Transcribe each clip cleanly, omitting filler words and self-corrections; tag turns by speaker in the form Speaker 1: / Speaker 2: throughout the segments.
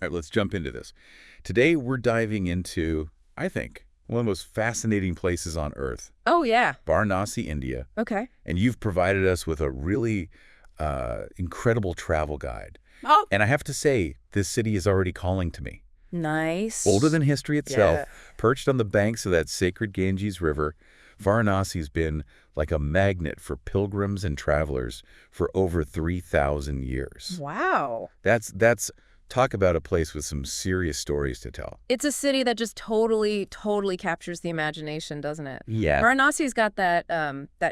Speaker 1: All right, let's jump into this. Today, we're diving into, I think, one of the most fascinating places on Earth,
Speaker 2: Oh, yeah.
Speaker 1: Varanasi, India.
Speaker 2: Okay.
Speaker 1: And you've provided us with a really incredible travel guide.
Speaker 2: Oh,
Speaker 1: And I have to say, this city is already calling to me. Older
Speaker 2: nice.
Speaker 1: than history itself,
Speaker 2: Yeah.
Speaker 1: perched on the banks of that sacred Ganges River, Varanasi's been like a magnet for pilgrims and travelers for over 3,000 years.
Speaker 2: Wow.
Speaker 1: That's talk about a place with some serious stories to tell.
Speaker 2: It's a city that just totally captures the imagination, doesn't it?
Speaker 1: Yeah.
Speaker 2: Varanasi's got that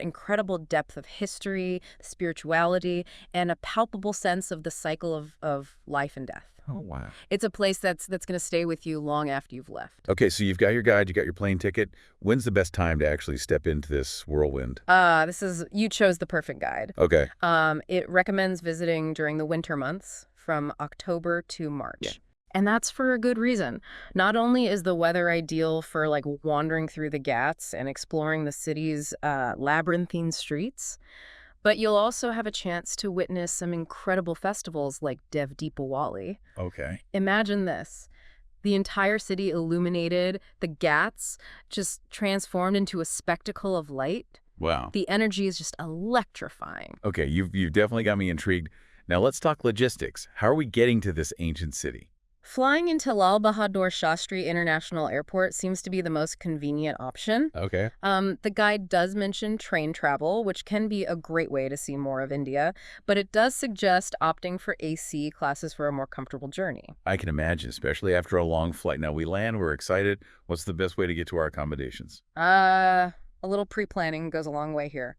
Speaker 2: incredible depth of history, spirituality, and a palpable sense of the cycle of life and death.
Speaker 1: Oh, wow.
Speaker 2: It's a place that's going to stay with you long after you've left.
Speaker 1: Okay, so you've got your guide, you got your plane ticket. When's the best time to actually step into this whirlwind?
Speaker 2: You chose the perfect guide.
Speaker 1: Okay.
Speaker 2: It recommends visiting during the winter months from October to March.
Speaker 1: Yeah.
Speaker 2: And that's for a good reason. Not only is the weather ideal for like wandering through the Ghats and exploring the city's labyrinthine streets, but you'll also have a chance to witness some incredible festivals like Dev Deepawali.
Speaker 1: Okay.
Speaker 2: Imagine this. The entire city illuminated, the Ghats just transformed into a spectacle of light.
Speaker 1: Wow.
Speaker 2: The energy is just electrifying.
Speaker 1: Okay, you've definitely got me intrigued. Now let's talk logistics. How are we getting to this ancient city?
Speaker 2: Flying into Lal Bahadur Shastri International Airport seems to be the most convenient option.
Speaker 1: Okay.
Speaker 2: The guide does mention train travel, which can be a great way to see more of India, but it does suggest opting for AC classes for a more comfortable journey.
Speaker 1: I can imagine, especially after a long flight. Now we land, we're excited. What's the best way to get to our accommodations?
Speaker 2: A little pre-planning goes a long way here.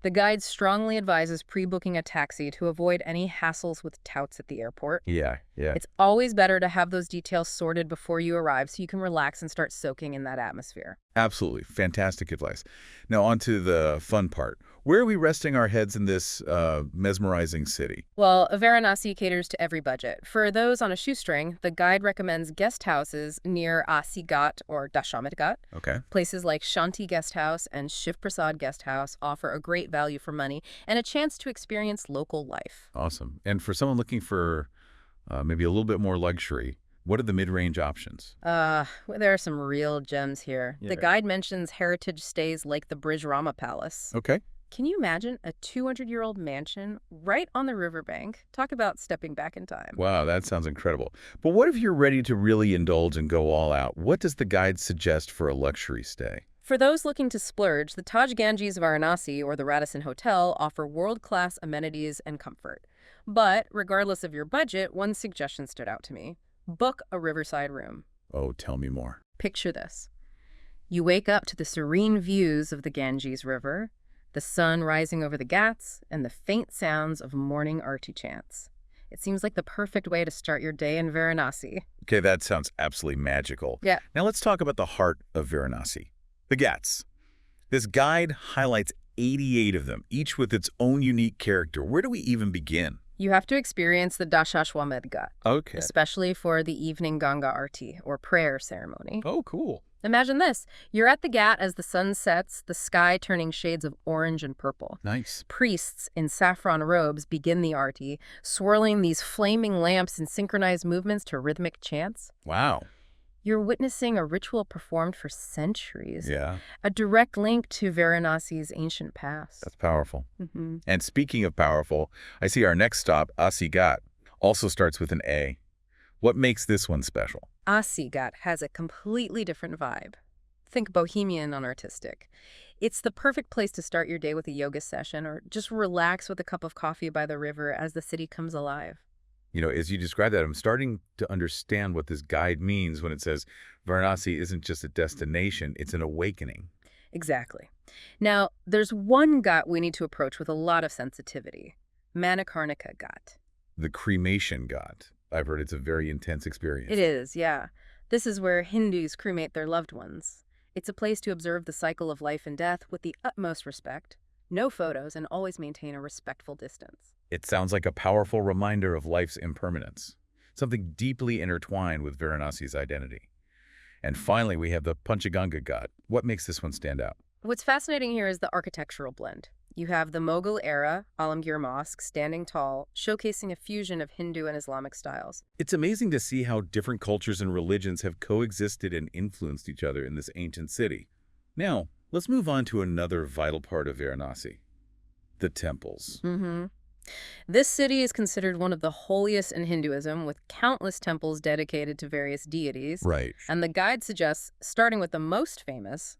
Speaker 2: The guide strongly advises pre-booking a taxi to avoid any hassles with touts at the airport.
Speaker 1: Yeah.
Speaker 2: It's always better to have those details sorted before you arrive so you can relax and start soaking in that atmosphere.
Speaker 1: Absolutely. Fantastic advice. Now on to the fun part. Where are we resting our heads in this mesmerizing city?
Speaker 2: Well, Varanasi caters to every budget. For those on a shoestring, the guide recommends guest houses near Asi Ghat or Dashamit Ghat.
Speaker 1: Okay.
Speaker 2: Places like Shanti Guest House and Shiv Prasad Guest House offer a great value for money and a chance to experience local life.
Speaker 1: Awesome. And for someone looking for maybe a little bit more luxury, what are the mid-range options?
Speaker 2: Well, there are some real gems here.
Speaker 1: Yeah.
Speaker 2: The guide mentions heritage stays like the Brij Rama Palace.
Speaker 1: Okay.
Speaker 2: Can you imagine a 200-year-old mansion right on the riverbank? Talk about stepping back in time.
Speaker 1: Wow, that sounds incredible. But what if you're ready to really indulge and go all out? What does the guide suggest for a luxury stay?
Speaker 2: For those looking to splurge, the Taj Ganges Varanasi or the Radisson Hotel offer world-class amenities and comfort. But regardless of your budget, one suggestion stood out to me. Book a riverside room.
Speaker 1: Oh, tell me more.
Speaker 2: Picture this. You wake up to the serene views of the Ganges River, the sun rising over the Ghats, and the faint sounds of morning arti chants. It seems like the perfect way to start your day in Varanasi.
Speaker 1: Okay, that sounds absolutely magical.
Speaker 2: Yeah.
Speaker 1: Now let's talk about the heart of Varanasi, the Ghats. This guide highlights 88 of them, each with its own unique character. Where do we even begin?
Speaker 2: You have to experience the Dashashwamedh Ghat,
Speaker 1: Okay.
Speaker 2: especially for the evening Ganga Arti, or prayer ceremony.
Speaker 1: Oh, cool.
Speaker 2: Imagine this. You're at the Ghat as the sun sets, the sky turning shades of orange and purple.
Speaker 1: Nice.
Speaker 2: Priests in saffron robes begin the arti, swirling these flaming lamps in synchronized movements to rhythmic chants.
Speaker 1: Wow.
Speaker 2: You're witnessing a ritual performed for centuries.
Speaker 1: Yeah,
Speaker 2: A direct link to Varanasi's ancient past.
Speaker 1: that's powerful.
Speaker 2: Mm-hmm.
Speaker 1: And speaking of powerful, I see our next stop, Asi Ghat, also starts with an A. What makes this one special?
Speaker 2: Asi Ghat has a completely different vibe. Think bohemian and artistic. It's the perfect place to start your day with a yoga session or just relax with a cup of coffee by the river as the city comes alive.
Speaker 1: You know, as you describe that, I'm starting to understand what this guide means when it says Varanasi isn't just a destination, it's an awakening.
Speaker 2: Exactly. Now, there's one Ghat we need to approach with a lot of sensitivity. Manikarnika Ghat.
Speaker 1: The cremation Ghat. I've heard it's a very intense experience.
Speaker 2: It is, yeah. This is where Hindus cremate their loved ones. It's a place to observe the cycle of life and death with the utmost respect, no photos, and always maintain a respectful distance.
Speaker 1: It sounds like a powerful reminder of life's impermanence, something deeply intertwined with Varanasi's identity. And finally, we have the Panchaganga Ghat. What makes this one stand out?
Speaker 2: What's fascinating here is the architectural blend. You have the Mughal-era Alamgir Mosque standing tall, showcasing a fusion of Hindu and Islamic styles.
Speaker 1: It's amazing to see how different cultures and religions have coexisted and influenced each other in this ancient city. Now, let's move on to another vital part of Varanasi, the temples.
Speaker 2: Mm-hmm. This city is considered one of the holiest in Hinduism, with countless temples dedicated to various deities.
Speaker 1: Right.
Speaker 2: And the guide suggests, starting with the most famous,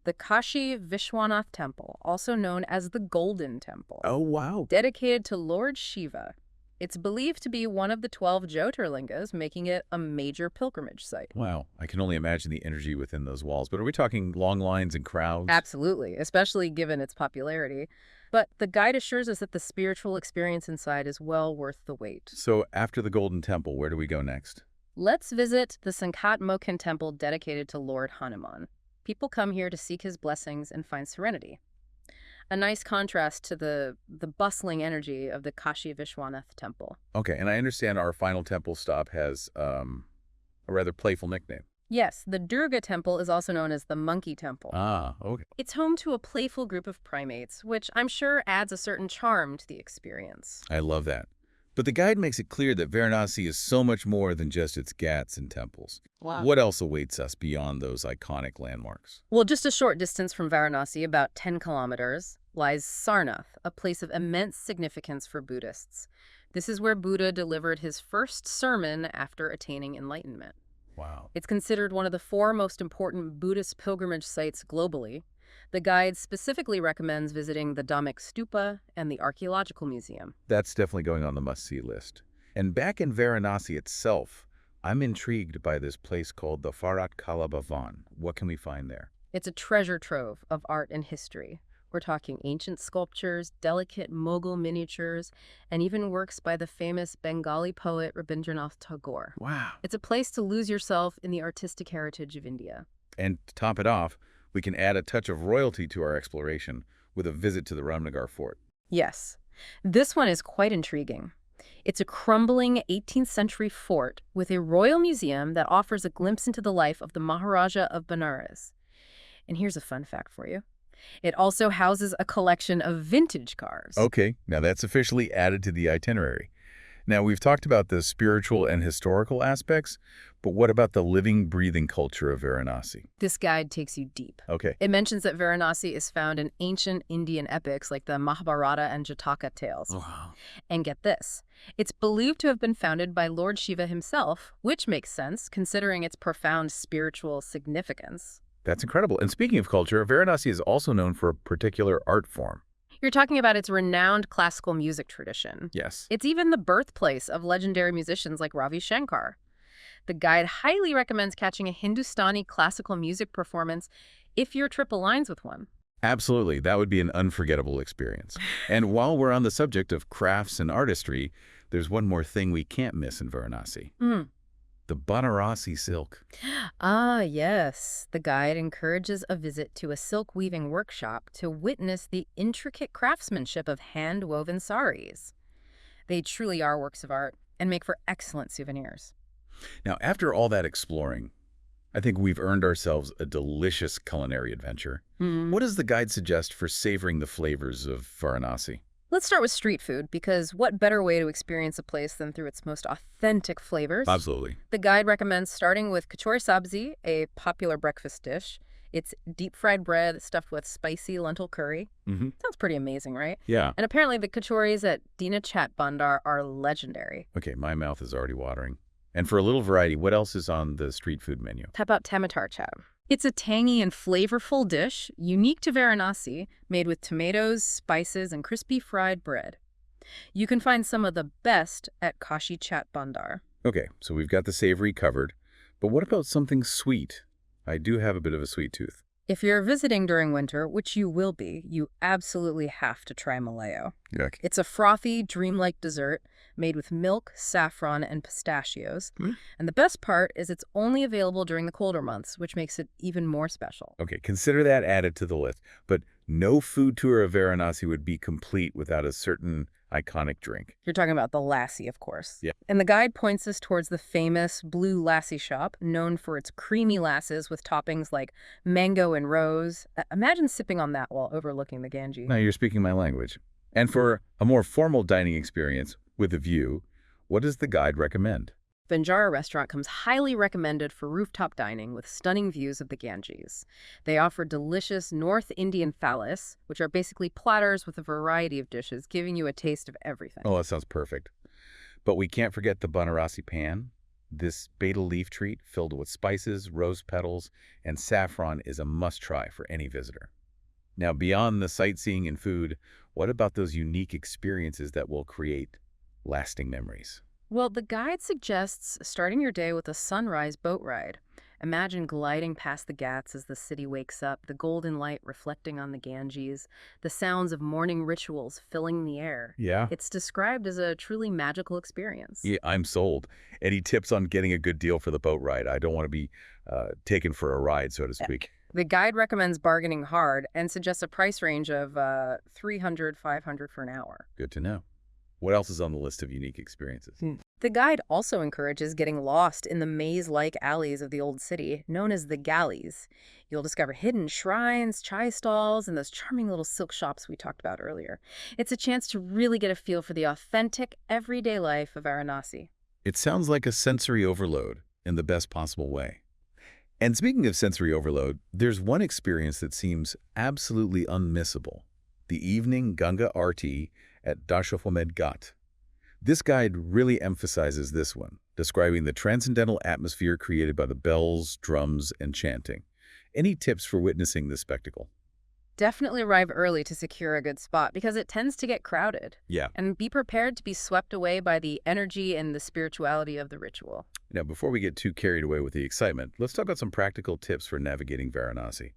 Speaker 2: the Kashi Vishwanath Temple, also known as the Golden Temple,
Speaker 1: Oh, wow.
Speaker 2: dedicated to Lord Shiva. It's believed to be one of the 12 Jyotirlingas, making it a major pilgrimage site.
Speaker 1: Wow, I can only imagine the energy within those walls. But are we talking long lines and crowds?
Speaker 2: Absolutely, especially given its popularity. But the guide assures us that the spiritual experience inside is well worth the wait.
Speaker 1: So after the Golden Temple, where do we go next?
Speaker 2: Let's visit the Sankat Mokin Temple dedicated to Lord Hanuman. People come here to seek his blessings and find serenity. A nice contrast to the bustling energy of the Kashi Vishwanath Temple.
Speaker 1: Okay, and I understand our final temple stop has a rather playful nickname.
Speaker 2: Yes, the Durga Temple is also known as the Monkey Temple.
Speaker 1: Ah, okay.
Speaker 2: It's home to a playful group of primates, which I'm sure adds a certain charm to the experience.
Speaker 1: I love that. But the guide makes it clear that Varanasi is so much more than just its ghats and temples.
Speaker 2: Wow.
Speaker 1: What else awaits us beyond those iconic landmarks?
Speaker 2: Well, just a short distance from Varanasi, about 10 kilometers, lies Sarnath, a place of immense significance for Buddhists. This is where Buddha delivered his first sermon after attaining enlightenment.
Speaker 1: Wow.
Speaker 2: It's considered one of the 4 most important Buddhist pilgrimage sites globally. The guide specifically recommends visiting the Dhammik Stupa and the Archaeological Museum.
Speaker 1: That's definitely going on the must-see list. And back in Varanasi itself, I'm intrigued by this place called the Pharat Kala Bhavan. What can we find there?
Speaker 2: It's a treasure trove of art and history. We're talking ancient sculptures, delicate Mughal miniatures, and even works by the famous Bengali poet Rabindranath Tagore.
Speaker 1: Wow.
Speaker 2: It's a place to lose yourself in the artistic heritage of India.
Speaker 1: And to top it off, we can add a touch of royalty to our exploration with a visit to the Ramnagar fort.
Speaker 2: Yes, this one is quite intriguing. It's a crumbling 18th century fort with a royal museum that offers a glimpse into the life of the Maharaja of Benares. And here's a fun fact for you. It also houses a collection of vintage cars.
Speaker 1: Okay, now that's officially added to the itinerary. Now, we've talked about the spiritual and historical aspects, but what about the living, breathing culture of Varanasi?
Speaker 2: This guide takes you deep.
Speaker 1: Okay.
Speaker 2: It mentions that Varanasi is found in ancient Indian epics like the Mahabharata and Jataka tales.
Speaker 1: Wow.
Speaker 2: And get this, it's believed to have been founded by Lord Shiva himself, which makes sense considering its profound spiritual significance.
Speaker 1: That's incredible. And speaking of culture, Varanasi is also known for a particular art form.
Speaker 2: You're talking about its renowned classical music tradition.
Speaker 1: Yes.
Speaker 2: It's even the birthplace of legendary musicians like Ravi Shankar. The guide highly recommends catching a Hindustani classical music performance if your trip aligns with one.
Speaker 1: Absolutely. That would be an unforgettable experience. And while we're on the subject of crafts and artistry, there's one more thing we can't miss in Varanasi. The Banarasi silk.
Speaker 2: Ah, yes. The guide encourages a visit to a silk weaving workshop to witness the intricate craftsmanship of hand-woven saris. They truly are works of art and make for excellent souvenirs.
Speaker 1: Now, after all that exploring, I think we've earned ourselves a delicious culinary adventure. What does the guide suggest for savoring the flavors of Varanasi?
Speaker 2: Let's start with street food, because what better way to experience a place than through its most authentic flavors?
Speaker 1: Absolutely.
Speaker 2: The guide recommends starting with kachori sabzi, a popular breakfast dish. It's deep-fried bread stuffed with spicy lentil curry. Sounds pretty amazing, right?
Speaker 1: Yeah.
Speaker 2: And apparently the kachoris at Dina Chat Bandar are legendary.
Speaker 1: Okay, my mouth is already watering. And for a little variety, what else is on the street food menu?
Speaker 2: How about tamatar chat? It's a tangy and flavorful dish, unique to Varanasi, made with tomatoes, spices, and crispy fried bread. You can find some of the best at Kashi Chat Bandar.
Speaker 1: Okay, so we've got the savory covered, but what about something sweet? I do have a bit of a sweet tooth.
Speaker 2: If you're visiting during winter, which you will be, you absolutely have to try malayo.
Speaker 1: Yuck.
Speaker 2: It's a frothy, dreamlike dessert made with milk, saffron, and pistachios. And the best part is it's only available during the colder months, which makes it even more special.
Speaker 1: Okay, consider that added to the list. But no food tour of Varanasi would be complete without a certain iconic drink.
Speaker 2: You're talking about the lassi, of course.
Speaker 1: Yeah.
Speaker 2: And the guide points us towards the famous Blue Lassi shop, known for its creamy lasses with toppings like mango and rose. Imagine sipping on that while overlooking the Ganges.
Speaker 1: Now you're speaking my language. And for a more formal dining experience with a view, what does the guide recommend?
Speaker 2: Banjara restaurant comes highly recommended for rooftop dining with stunning views of the Ganges. They offer delicious North Indian thalis, which are basically platters with a variety of dishes, giving you a taste of everything.
Speaker 1: Oh, that sounds perfect. But we can't forget the Varanasi pan. This betel leaf treat filled with spices, rose petals, and saffron is a must-try for any visitor. Now, beyond the sightseeing and food, what about those unique experiences that will create lasting memories?
Speaker 2: Well, the guide suggests starting your day with a sunrise boat ride. Imagine gliding past the Ghats as the city wakes up, the golden light reflecting on the Ganges, the sounds of morning rituals filling the air.
Speaker 1: Yeah.
Speaker 2: It's described as a truly magical experience.
Speaker 1: Yeah, I'm sold. Any tips on getting a good deal for the boat ride? I don't want to be taken for a ride, so to speak.
Speaker 2: The guide recommends bargaining hard and suggests a price range of $300, $500 for an hour.
Speaker 1: Good to know. What else is on the list of unique experiences?
Speaker 2: The guide also encourages getting lost in the maze-like alleys of the old city, known as the galleys. You'll discover hidden shrines, chai stalls, and those charming little silk shops we talked about earlier. It's a chance to really get a feel for the authentic, everyday life of Varanasi.
Speaker 1: It sounds like a sensory overload in the best possible way. And speaking of sensory overload, there's one experience that seems absolutely unmissable: the evening Ganga Aarti at Dashophamed Ghat. This guide really emphasizes this one, describing the transcendental atmosphere created by the bells, drums, and chanting. Any tips for witnessing this spectacle?
Speaker 2: Definitely arrive early to secure a good spot because it tends to get crowded.
Speaker 1: Yeah.
Speaker 2: And be prepared to be swept away by the energy and the spirituality of the ritual.
Speaker 1: Now, before we get too carried away with the excitement, let's talk about some practical tips for navigating Varanasi.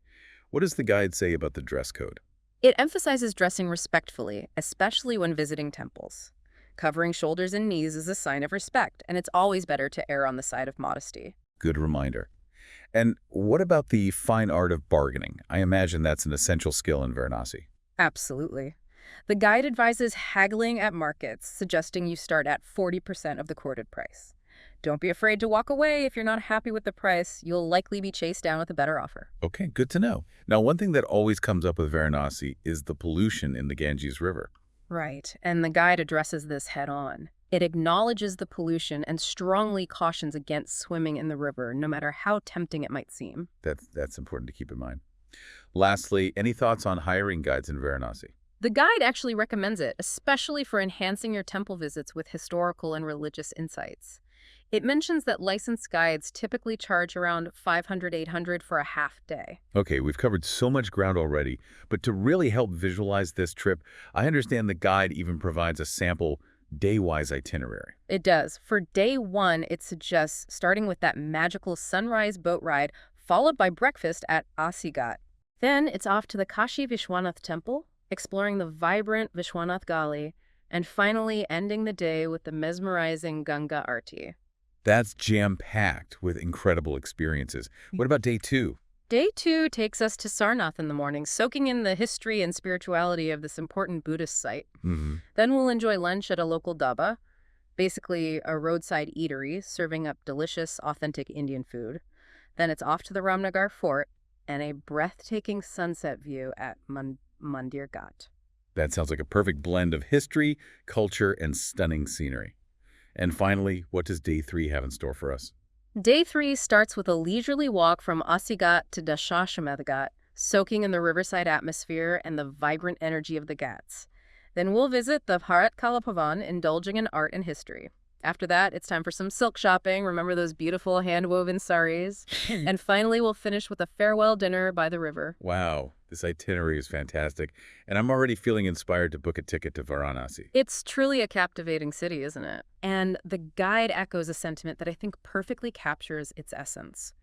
Speaker 1: What does the guide say about the dress code?
Speaker 2: It emphasizes dressing respectfully, especially when visiting temples. Covering shoulders and knees is a sign of respect, and it's always better to err on the side of modesty.
Speaker 1: Good reminder. And what about the fine art of bargaining? I imagine that's an essential skill in Varanasi.
Speaker 2: Absolutely. The guide advises haggling at markets, suggesting you start at 40% of the quoted price. Don't be afraid to walk away if you're not happy with the price. You'll likely be chased down with a better offer.
Speaker 1: Okay, good to know. Now, one thing that always comes up with Varanasi is the pollution in the Ganges River.
Speaker 2: Right, and the guide addresses this head-on. It acknowledges the pollution and strongly cautions against swimming in the river, no matter how tempting it might seem.
Speaker 1: That's important to keep in mind. Lastly, any thoughts on hiring guides in Varanasi?
Speaker 2: The guide actually recommends it, especially for enhancing your temple visits with historical and religious insights. It mentions that licensed guides typically charge around $500, $800 for a half day.
Speaker 1: Okay, we've covered so much ground already, but to really help visualize this trip, I understand the guide even provides a sample day-wise itinerary.
Speaker 2: It does. For day one, it suggests starting with that magical sunrise boat ride, followed by breakfast at Asighat. Then it's off to the Kashi Vishwanath Temple, exploring the vibrant Vishwanath Gali, and finally ending the day with the mesmerizing Ganga Aarti.
Speaker 1: That's jam-packed with incredible experiences. What about day two?
Speaker 2: Day two takes us to Sarnath in the morning, soaking in the history and spirituality of this important Buddhist site. Then we'll enjoy lunch at a local dhaba, basically a roadside eatery serving up delicious, authentic Indian food. Then it's off to the Ramnagar Fort and a breathtaking sunset view at Mandir Ghat.
Speaker 1: That sounds like a perfect blend of history, culture, and stunning scenery. And finally, what does day three have in store for us?
Speaker 2: Day three starts with a leisurely walk from Asighat to Dashashwamedh Ghat, soaking in the riverside atmosphere and the vibrant energy of the Ghats. Then we'll visit the Bharat Kala Bhavan, indulging in art and history. After that, it's time for some silk shopping. Remember those beautiful hand-woven saris? And finally, we'll finish with a farewell dinner by the river.
Speaker 1: Wow, this itinerary is fantastic, and I'm already feeling inspired to book a ticket to Varanasi.
Speaker 2: It's truly a captivating city, isn't it? And the guide echoes a sentiment that I think perfectly captures its essence.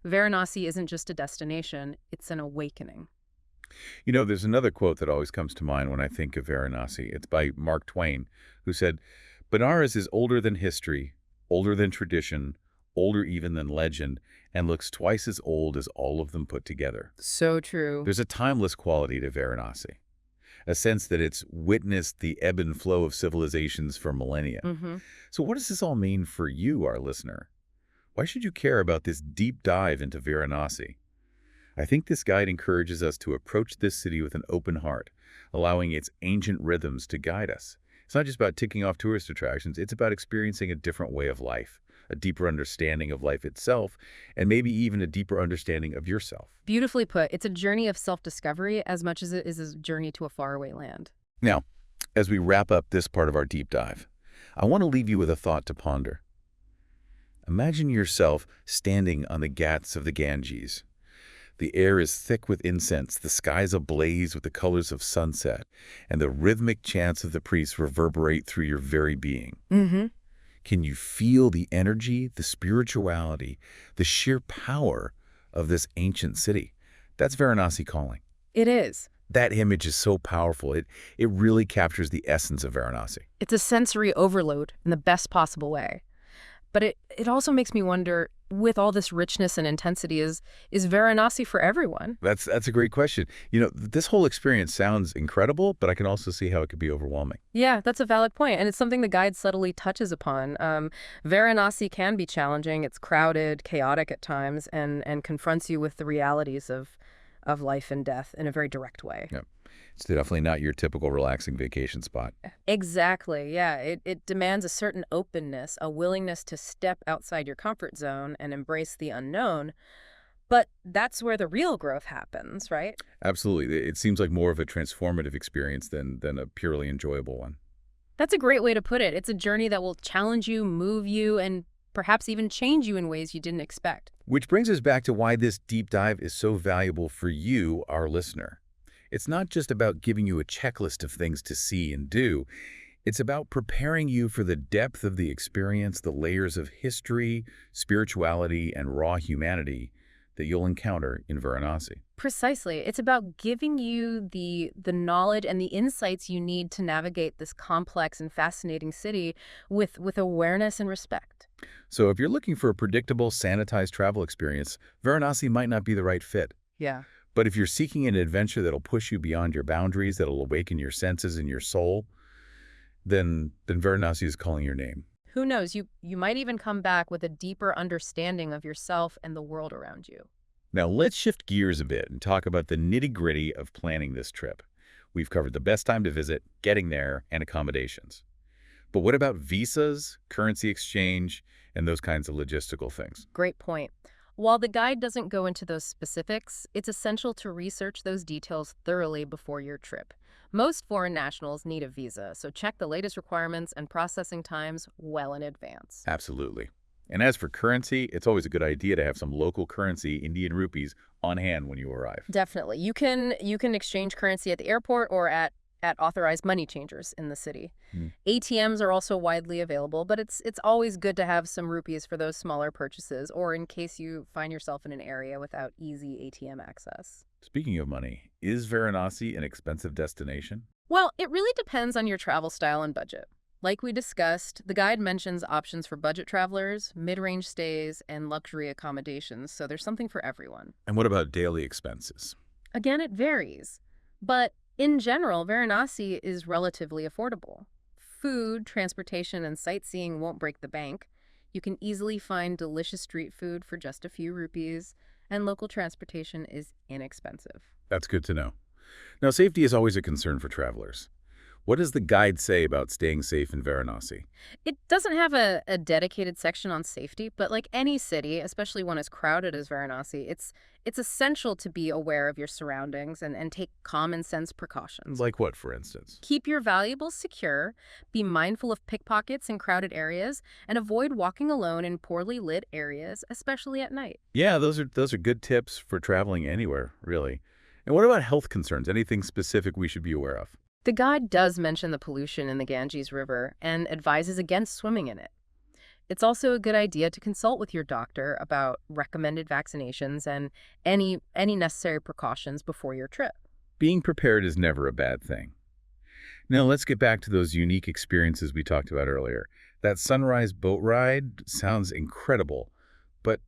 Speaker 2: Varanasi isn't just a destination, it's an awakening.
Speaker 1: You know, there's another quote that always comes to mind when I think of Varanasi. It's by Mark Twain, who said, "Benares is older than history, older than tradition, older even than legend, and looks twice as old as all of them put together."
Speaker 2: So true.
Speaker 1: There's a timeless quality to Varanasi. a sense that it's witnessed the ebb and flow of civilizations for millennia.
Speaker 2: Hmm.
Speaker 1: So what does this all mean for you, our listener? Why should you care about this deep dive into Varanasi? I think this guide encourages us to approach this city with an open heart, allowing its ancient rhythms to guide us. It's not just about ticking off tourist attractions, it's about experiencing a different way of life, a deeper understanding of life itself, and maybe even a deeper understanding of yourself.
Speaker 2: Beautifully put. It's a journey of self-discovery as much as it is a journey to a faraway land.
Speaker 1: Now, as we wrap up this part of our deep dive, I want to leave you with a thought to ponder. Imagine yourself standing on the Ghats of the Ganges. The air is thick with incense, the skies ablaze with the colors of sunset, and the rhythmic chants of the priests reverberate through your very being.
Speaker 2: Mm-hmm.
Speaker 1: Can you feel the energy, the spirituality, the sheer power of this ancient city? That's Varanasi calling.
Speaker 2: It is.
Speaker 1: That image is so powerful. It really captures the essence of Varanasi.
Speaker 2: It's a sensory overload in the best possible way. But it also makes me wonder, with all this richness and intensity, is Varanasi for everyone?
Speaker 1: That's a great question. This whole experience sounds incredible, but I can also see how it could be overwhelming.
Speaker 2: Yeah, that's a valid point, and it's something the guide subtly touches upon. Varanasi can be challenging. It's crowded, chaotic at times, and confronts you with the realities of life and death in a very direct way.
Speaker 1: Yeah. It's definitely not your typical relaxing vacation spot.
Speaker 2: Exactly, yeah. It demands a certain openness, a willingness to step outside your comfort zone and embrace the unknown. But that's where the real growth happens, right?
Speaker 1: Absolutely. It seems like more of a transformative experience than a purely enjoyable one.
Speaker 2: That's a great way to put it. It's a journey that will challenge you, move you, and perhaps even change you in ways you didn't expect.
Speaker 1: Which brings us back to why this deep dive is so valuable for you, our listener. It's not just about giving you a checklist of things to see and do. It's about preparing you for the depth of the experience, the layers of history, spirituality, and raw humanity that you'll encounter in Varanasi.
Speaker 2: Precisely. It's about giving you the knowledge and the insights you need to navigate this complex and fascinating city with awareness and respect.
Speaker 1: So if you're looking for a predictable, sanitized travel experience, Varanasi might not be the right fit.
Speaker 2: Yeah.
Speaker 1: But if you're seeking an adventure that'll push you beyond your boundaries, that'll awaken your senses and your soul, then Varanasi is calling your name.
Speaker 2: Who knows? You might even come back with a deeper understanding of yourself and the world around you.
Speaker 1: Now let's shift gears a bit and talk about the nitty-gritty of planning this trip. We've covered the best time to visit, getting there, and accommodations. But what about visas, currency exchange, and those kinds of logistical things?
Speaker 2: Great point. While the guide doesn't go into those specifics, it's essential to research those details thoroughly before your trip. Most foreign nationals need a visa, so check the latest requirements and processing times well in advance.
Speaker 1: Absolutely. And as for currency, it's always a good idea to have some local currency, Indian rupees, on hand when you arrive.
Speaker 2: Definitely. You can exchange currency at the airport or at authorized money changers in the city. ATMs are also widely available, but it's always good to have some rupees for those smaller purchases or in case you find yourself in an area without easy ATM access.
Speaker 1: Speaking of money, is Varanasi an expensive destination?
Speaker 2: Well, it really depends on your travel style and budget. Like we discussed, the guide mentions options for budget travelers, mid-range stays, and luxury accommodations, so there's something for everyone.
Speaker 1: And what about daily expenses?
Speaker 2: Again, it varies. But in general, Varanasi is relatively affordable. Food, transportation, and sightseeing won't break the bank. You can easily find delicious street food for just a few rupees, and local transportation is inexpensive.
Speaker 1: That's good to know. Now, safety is always a concern for travelers. What does the guide say about staying safe in Varanasi?
Speaker 2: It doesn't have a dedicated section on safety, but like any city, especially one as crowded as Varanasi, it's essential to be aware of your surroundings and take common sense precautions.
Speaker 1: Like what, for instance?
Speaker 2: Keep your valuables secure, be mindful of pickpockets in crowded areas, and avoid walking alone in poorly lit areas, especially at night.
Speaker 1: Yeah, those are good tips for traveling anywhere, really. And what about health concerns? Anything specific we should be aware of?
Speaker 2: The guide does mention the pollution in the Ganges River and advises against swimming in it. It's also a good idea to consult with your doctor about recommended vaccinations and any necessary precautions before your trip.
Speaker 1: Being prepared is never a bad thing. Now, let's get back to those unique experiences we talked about earlier. That sunrise boat ride sounds incredible, but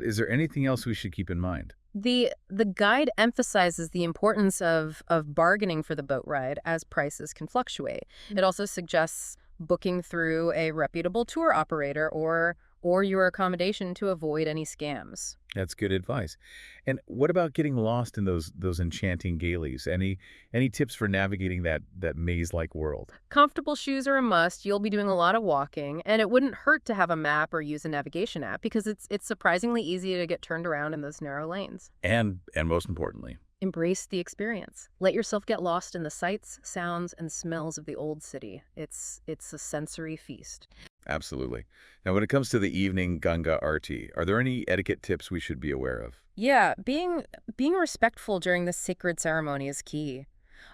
Speaker 1: is there anything else we should keep in mind?
Speaker 2: The guide emphasizes the importance of bargaining for the boat ride as prices can fluctuate. It also suggests booking through a reputable tour operator or your accommodation to avoid any scams.
Speaker 1: That's good advice. And what about getting lost in those enchanting galleys? Any tips for navigating that maze-like world?
Speaker 2: Comfortable shoes are a must. You'll be doing a lot of walking, and it wouldn't hurt to have a map or use a navigation app because it's surprisingly easy to get turned around in those narrow lanes.
Speaker 1: And most importantly,
Speaker 2: Embrace the experience. Let yourself get lost in the sights, sounds, and smells of the old city. It's a sensory feast.
Speaker 1: absolutely. Now, when it comes to the evening Ganga Aarti, are there any etiquette tips we should be aware of?
Speaker 2: Yeah, being respectful during this sacred ceremony is key.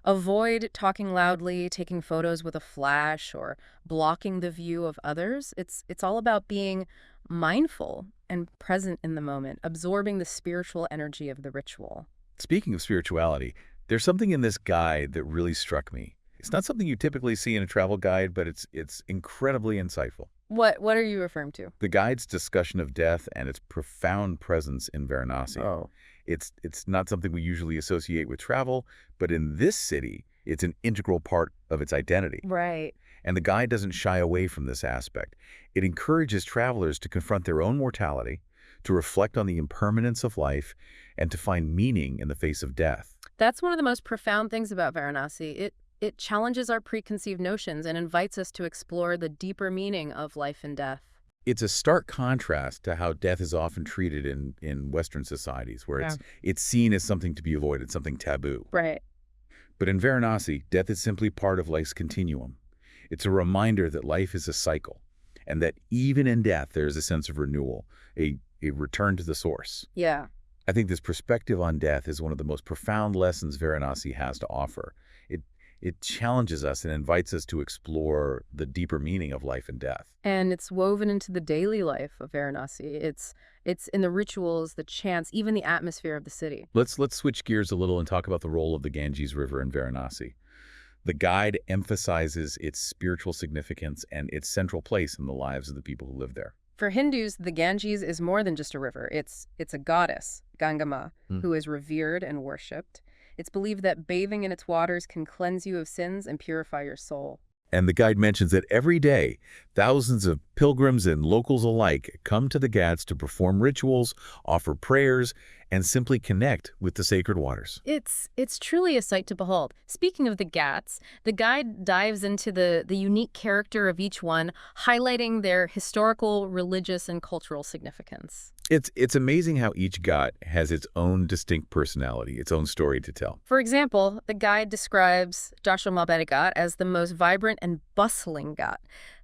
Speaker 2: Avoid talking loudly, taking photos with a flash, or blocking the view of others. It's all about being mindful and present in the moment, absorbing the spiritual energy of the ritual.
Speaker 1: Speaking of spirituality, there's something in this guide that really struck me. It's not something you typically see in a travel guide, but it's incredibly insightful.
Speaker 2: What are you referring to?
Speaker 1: The guide's discussion of death and its profound presence in Varanasi.
Speaker 2: Oh.
Speaker 1: It's not something we usually associate with travel, but in this city, it's an integral part of its identity.
Speaker 2: Right.
Speaker 1: And the guide doesn't shy away from this aspect. It encourages travelers to confront their own mortality, to reflect on the impermanence of life, and to find meaning in the face of death.
Speaker 2: That's one of the most profound things about Varanasi. It challenges our preconceived notions and invites us to explore the deeper meaning of life and death.
Speaker 1: It's a stark contrast to how death is often treated in Western societies, where
Speaker 2: Yeah.
Speaker 1: it's seen as something to be avoided, something taboo.
Speaker 2: Right.
Speaker 1: But in Varanasi, death is simply part of life's continuum. It's a reminder that life is a cycle, and that even in death, there is a sense of renewal, a return to the source.
Speaker 2: Yeah.
Speaker 1: I think this perspective on death is one of the most profound lessons Varanasi has to offer. It challenges us and invites us to explore the deeper meaning of life and death.
Speaker 2: And it's woven into the daily life of Varanasi. It's in the rituals, the chants, even the atmosphere of the city.
Speaker 1: Let's switch gears a little and talk about the role of the Ganges River in Varanasi. The guide emphasizes its spiritual significance and its central place in the lives of the people who live there.
Speaker 2: For Hindus, the Ganges is more than just a river. It's a goddess, Gangama, who is revered and worshipped. It's believed that bathing in its waters can cleanse you of sins and purify your soul.
Speaker 1: And the guide mentions that every day, thousands of pilgrims and locals alike come to the Ghats to perform rituals, offer prayers, and simply connect with the sacred waters.
Speaker 2: It's truly a sight to behold. Speaking of the Ghats, the guide dives into the unique character of each one, highlighting their historical, religious, and cultural significance.
Speaker 1: It's amazing how each Ghat has its own distinct personality, its own story to tell.
Speaker 2: For example, the guide describes Jashomalberi Ghat as the most vibrant and bustling Ghat,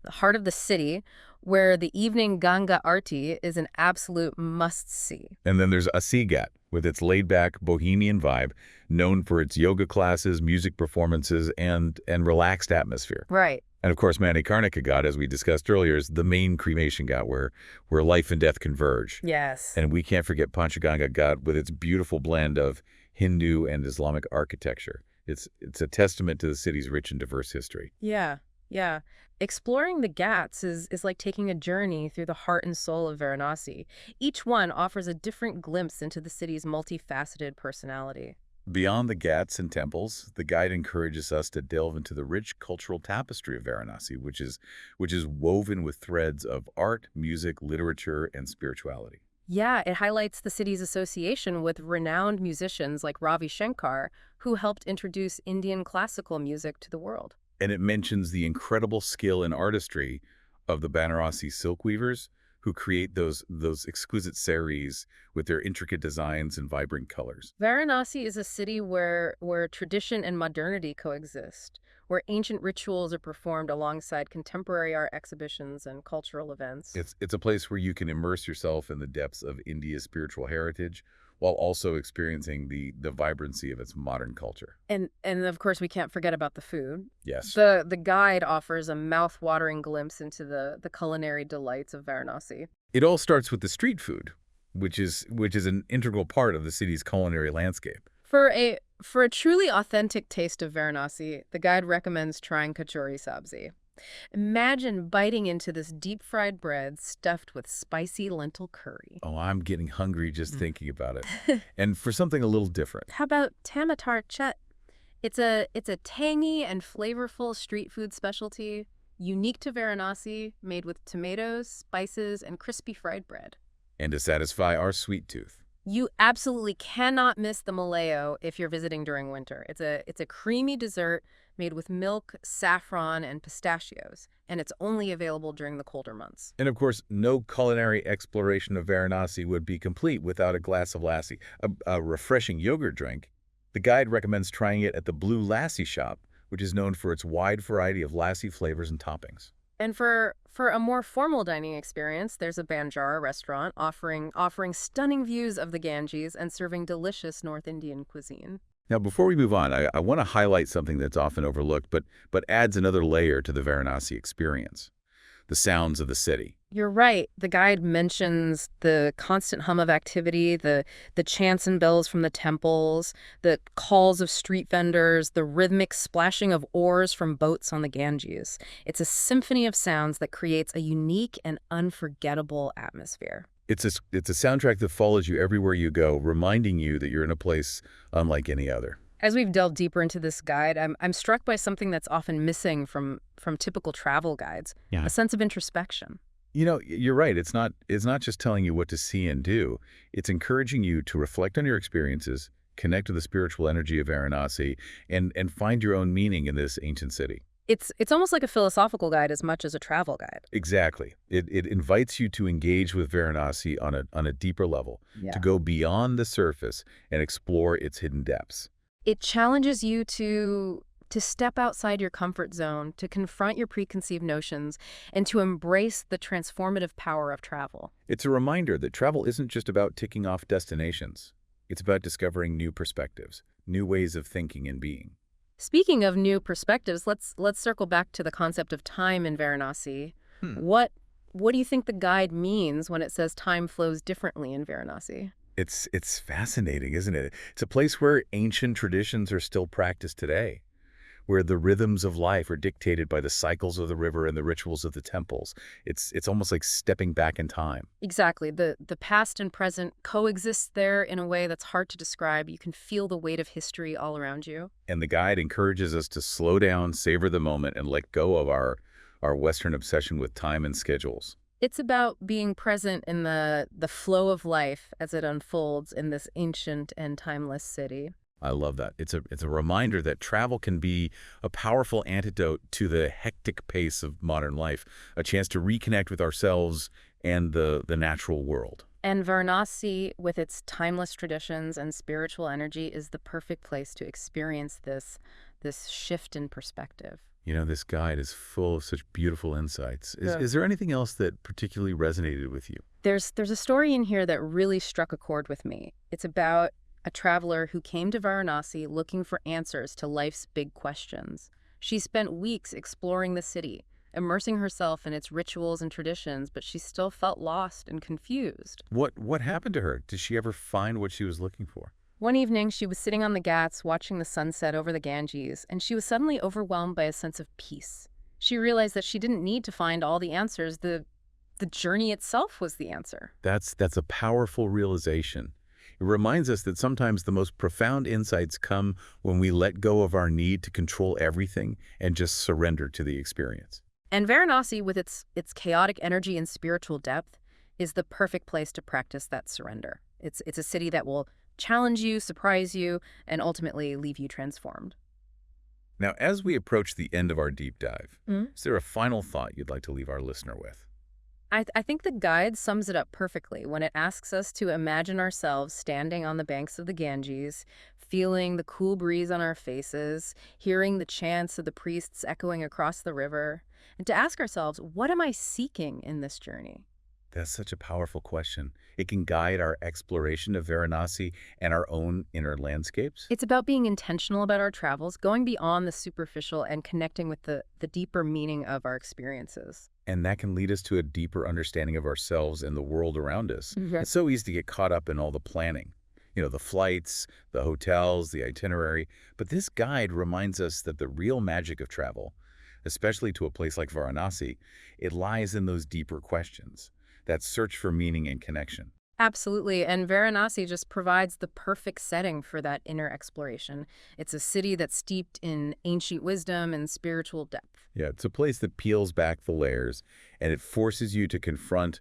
Speaker 2: the heart of the city, where the evening Ganga Aarti is an absolute must-see.
Speaker 1: And then there's Asi Ghat, with its laid-back bohemian vibe, known for its yoga classes, music performances, and relaxed atmosphere.
Speaker 2: Right.
Speaker 1: And of course, Manikarnika Ghat, as we discussed earlier, is the main cremation Ghat where life and death converge.
Speaker 2: Yes.
Speaker 1: And we can't forget Panchaganga Ghat with its beautiful blend of Hindu and Islamic architecture. It's a testament to the city's rich and diverse history.
Speaker 2: Yeah. Yeah. Exploring the Ghats is like taking a journey through the heart and soul of Varanasi. Each one offers a different glimpse into the city's multifaceted personality.
Speaker 1: Beyond the Ghats and temples, the guide encourages us to delve into the rich cultural tapestry of Varanasi, which is woven with threads of art, music, literature, and spirituality.
Speaker 2: Yeah, it highlights the city's association with renowned musicians like Ravi Shankar, who helped introduce Indian classical music to the world.
Speaker 1: And it mentions the incredible skill and artistry of the Banarasi silk weavers who create those exquisite saris with their intricate designs and vibrant colors.
Speaker 2: Varanasi is a city where tradition and modernity coexist, where ancient rituals are performed alongside contemporary art exhibitions and cultural events.
Speaker 1: It's a place where you can immerse yourself in the depths of India's spiritual heritage while also experiencing the vibrancy of its modern culture.
Speaker 2: And of course, we can't forget about the food.
Speaker 1: Yes.
Speaker 2: The guide offers a mouth-watering glimpse into the culinary delights of Varanasi.
Speaker 1: It all starts with the street food, which is an integral part of the city's culinary landscape.
Speaker 2: For a truly authentic taste of Varanasi, the guide recommends trying kachori sabzi. Imagine biting into this deep-fried bread stuffed with spicy lentil curry.
Speaker 1: Oh, I'm getting hungry just
Speaker 2: Mm.
Speaker 1: thinking about it. And for something a little different.
Speaker 2: How about tamatar chet? It's a tangy and flavorful street food specialty, unique to Varanasi, made with tomatoes, spices, and crispy fried bread.
Speaker 1: And to satisfy our sweet tooth.
Speaker 2: You absolutely cannot miss the Malayo if you're visiting during winter. It's a creamy dessert made with milk, saffron, and pistachios, and it's only available during the colder months.
Speaker 1: And of course, no culinary exploration of Varanasi would be complete without a glass of lassi, a refreshing yogurt drink. The guide recommends trying it at the Blue Lassi shop, which is known for its wide variety of lassi flavors and toppings.
Speaker 2: And for a more formal dining experience, there's a Banjara restaurant offering stunning views of the Ganges and serving delicious North Indian cuisine.
Speaker 1: Now, before we move on, I want to highlight something that's often overlooked, but adds another layer to the Varanasi experience: the sounds of the city.
Speaker 2: You're right. The guide mentions the constant hum of activity, the chants and bells from the temples, the calls of street vendors, the rhythmic splashing of oars from boats on the Ganges. It's a symphony of sounds that creates a unique and unforgettable atmosphere.
Speaker 1: It's a soundtrack that follows you everywhere you go, reminding you that you're in a place unlike any other.
Speaker 2: As we've delved deeper into this guide, I'm struck by something that's often missing from typical travel guides,
Speaker 1: Yeah.
Speaker 2: a sense of introspection.
Speaker 1: You know, you're right. It's not just telling you what to see and do. It's encouraging you to reflect on your experiences, connect to the spiritual energy of Varanasi, and find your own meaning in this ancient city.
Speaker 2: It's almost like a philosophical guide as much as a travel guide.
Speaker 1: Exactly. It invites you to engage with Varanasi on a deeper level, to go beyond the surface and explore its hidden depths.
Speaker 2: It challenges you to step outside your comfort zone, to confront your preconceived notions, and to embrace the transformative power of travel.
Speaker 1: It's a reminder that travel isn't just about ticking off destinations. It's about discovering new perspectives, new ways of thinking and being.
Speaker 2: Speaking of new perspectives, let's circle back to the concept of time in Varanasi.
Speaker 1: Hmm.
Speaker 2: What do you think the guide means when it says time flows differently in Varanasi?
Speaker 1: It's fascinating, isn't it? It's a place where ancient traditions are still practiced today, where the rhythms of life are dictated by the cycles of the river and the rituals of the temples. It's almost like stepping back in time.
Speaker 2: Exactly. The past and present coexist there in a way that's hard to describe. You can feel the weight of history all around you.
Speaker 1: And the guide encourages us to slow down, savor the moment, and let go of our Western obsession with time and schedules.
Speaker 2: It's about being present in the flow of life as it unfolds in this ancient and timeless city.
Speaker 1: I love that. It's a reminder that travel can be a powerful antidote to the hectic pace of modern life, a chance to reconnect with ourselves and the natural world.
Speaker 2: And Varanasi, with its timeless traditions and spiritual energy, is the perfect place to experience this shift in perspective.
Speaker 1: You know, this guide is full of such beautiful insights.
Speaker 2: Yeah.
Speaker 1: Is there anything else that particularly resonated with you?
Speaker 2: There's a story in here that really struck a chord with me. It's about a traveler who came to Varanasi looking for answers to life's big questions. She spent weeks exploring the city, immersing herself in its rituals and traditions, but she still felt lost and confused.
Speaker 1: What happened to her? Did she ever find what she was looking for?
Speaker 2: One evening, she was sitting on the Ghats watching the sunset over the Ganges, and she was suddenly overwhelmed by a sense of peace. She realized that she didn't need to find all the answers. The journey itself was the answer.
Speaker 1: That's a powerful realization. It reminds us that sometimes the most profound insights come when we let go of our need to control everything and just surrender to the experience.
Speaker 2: And Varanasi, with its chaotic energy and spiritual depth, is the perfect place to practice that surrender. It's a city that will challenge you, surprise you, and ultimately leave you transformed.
Speaker 1: Now, as we approach the end of our deep dive,
Speaker 2: Mhm.
Speaker 1: is there a final thought you'd like to leave our listener with?
Speaker 2: I think the guide sums it up perfectly when it asks us to imagine ourselves standing on the banks of the Ganges, feeling the cool breeze on our faces, hearing the chants of the priests echoing across the river, and to ask ourselves, what am I seeking in this journey?
Speaker 1: That's such a powerful question. It can guide our exploration of Varanasi and our own inner landscapes.
Speaker 2: It's about being intentional about our travels, going beyond the superficial and connecting with the deeper meaning of our experiences.
Speaker 1: And that can lead us to a deeper understanding of ourselves and the world around us.
Speaker 2: Mhm.
Speaker 1: It's so easy to get caught up in all the planning. You know, the flights, the hotels, the itinerary. But this guide reminds us that the real magic of travel, especially to a place like Varanasi, it lies in those deeper questions, that search for meaning and connection.
Speaker 2: Absolutely, and Varanasi just provides the perfect setting for that inner exploration. It's a city that's steeped in ancient wisdom and spiritual depth.
Speaker 1: Yeah, it's a place that peels back the layers, and it forces you to confront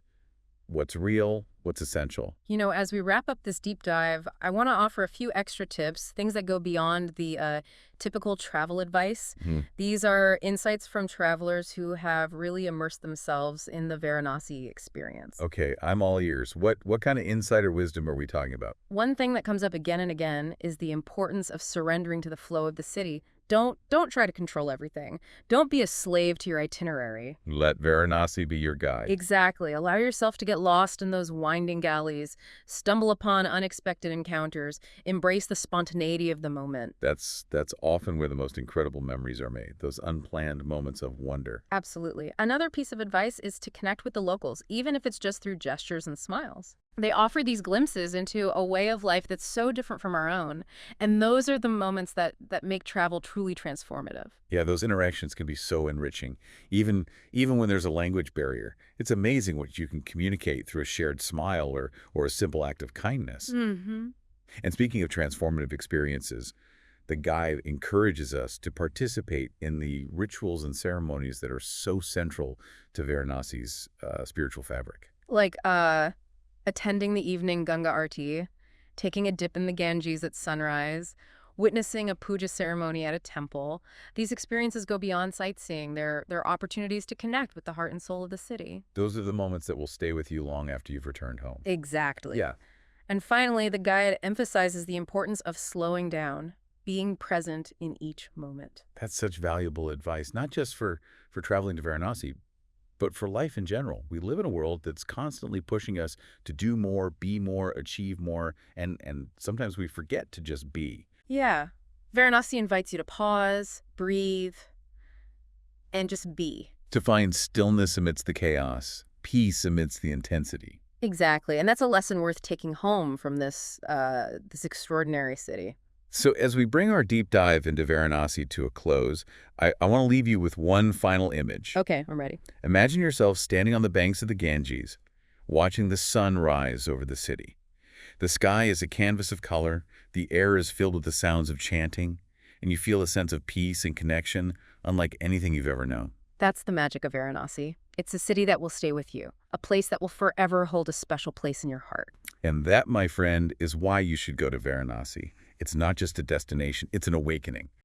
Speaker 1: what's real, what's essential.
Speaker 2: As we wrap up this deep dive, I want to offer a few extra tips, things that go beyond the typical travel advice.
Speaker 1: Mhm.
Speaker 2: These are insights from travelers who have really immersed themselves in the Varanasi experience.
Speaker 1: Okay, I'm all ears. What kind of insider wisdom are we talking about?
Speaker 2: One thing that comes up again and again is the importance of surrendering to the flow of the city. Don't try to control everything. Don't be a slave to your itinerary.
Speaker 1: Let Varanasi be your guide.
Speaker 2: Exactly. Allow yourself to get lost in those winding galleys, stumble upon unexpected encounters, embrace the spontaneity of the moment.
Speaker 1: That's often where the most incredible memories are made, those unplanned moments of wonder.
Speaker 2: Absolutely. Another piece of advice is to connect with the locals, even if it's just through gestures and smiles. They offer these glimpses into a way of life that's so different from our own, and those are the moments that make travel truly transformative.
Speaker 1: Yeah, those interactions can be so enriching, even when there's a language barrier. It's amazing what you can communicate through a shared smile or a simple act of kindness.
Speaker 2: Mm-hmm.
Speaker 1: And speaking of transformative experiences, the guide encourages us to participate in the rituals and ceremonies that are so central to Varanasi's spiritual fabric.
Speaker 2: Like attending the evening Ganga Aarti, taking a dip in the Ganges at sunrise, witnessing a puja ceremony at a temple. These experiences go beyond sightseeing. They're opportunities to connect with the heart and soul of the city.
Speaker 1: Those are the moments that will stay with you long after you've returned home.
Speaker 2: Exactly.
Speaker 1: Yeah,
Speaker 2: And finally, the guide emphasizes the importance of slowing down, being present in each moment.
Speaker 1: that's such valuable advice, not just for traveling to Varanasi, but for life in general. We live in a world that's constantly pushing us to do more, be more, achieve more, and sometimes we forget to just be.
Speaker 2: Yeah. Varanasi invites you to pause, breathe, and just be.
Speaker 1: To find stillness amidst the chaos, peace amidst the intensity.
Speaker 2: Exactly. And that's a lesson worth taking home from this extraordinary city.
Speaker 1: So as we bring our deep dive into Varanasi to a close, I want to leave you with one final image.
Speaker 2: Okay, I'm ready.
Speaker 1: Imagine yourself standing on the banks of the Ganges, watching the sun rise over the city. The sky is a canvas of color, the air is filled with the sounds of chanting, and you feel a sense of peace and connection unlike anything you've ever known.
Speaker 2: That's the magic of Varanasi. It's a city that will stay with you, a place that will forever hold a special place in your heart.
Speaker 1: And that, my friend, is why you should go to Varanasi. It's not just a destination, it's an awakening.